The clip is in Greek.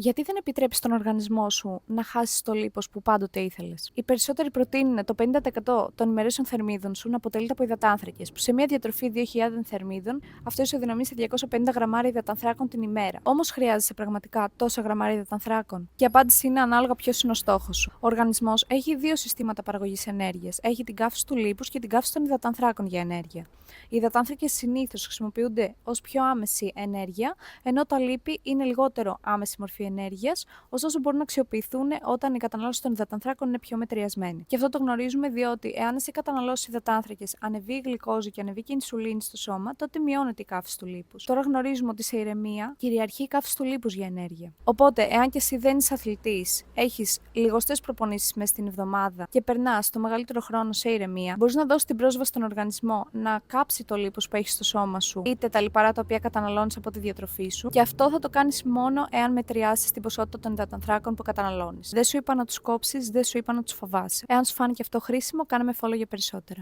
Γιατί δεν επιτρέπει στον οργανισμό σου να χάσει το λίπος που πάντοτε ήθελε? Οι περισσότεροι προτείνουν το 50% των ημερήσιων θερμίδων σου να αποτελείται από υδατάνθρακες, που σε μια διατροφή 2.000 θερμίδων αυτό ισοδυναμεί σε 250 γραμμάρια υδατανθράκων την ημέρα. Όμως χρειάζεσαι πραγματικά τόσα γραμμάρια υδατανθράκων? Και η απάντηση είναι ανάλογα ποιος είναι ο στόχος σου. Ο οργανισμός έχει δύο συστήματα παραγωγής ενέργειας. Έχει την καύση του λίπους και την καύση των υδατανθράκων για ενέργεια. Οι υδατάνθρακες συνήθως χρησιμοποιούνται ως πιο άμεση ενέργεια, ενώ τα λίπη είναι λιγότερο άμεση μορφή ενέργειας, ωστόσο μπορούν να αξιοποιηθούν όταν η κατανάλωση των υδατανθράκων είναι πιο μετριασμένη. Και αυτό το γνωρίζουμε διότι εάν εσύ καταναλώσεις υδατάνθρακες, ανεβεί η γλυκόζη και ανεβεί και η ινσουλίνη στο σώμα, τότε μειώνεται η καύση του λίπους. Τώρα γνωρίζουμε ότι σε ηρεμία κυριαρχεί η καύση του λίπους για ενέργεια. Οπότε, εάν και εσύ δεν είσαι αθλητής, έχεις λιγοστές προπονήσεις μέσα στην εβδομάδα και περνάς το μεγαλύτερο χρόνο σε ηρεμία, μπορείς να δώσεις την πρόσβαση στον οργανισμό να κάψει το λίπος που έχεις στο σώμα σου, είτε τα λιπαρά τα οποία καταναλώνεις από τη διατροφή σου, και αυτό θα το κάνεις μόνο εάν μετριάσεις την ποσότητα των υδατανθράκων που καταναλώνεις. Δεν σου είπα να τους κόψεις, δεν σου είπα να τους φοβάσαι. Εάν σου φάνηκε αυτό χρήσιμο, κάνε με follow για περισσότερα.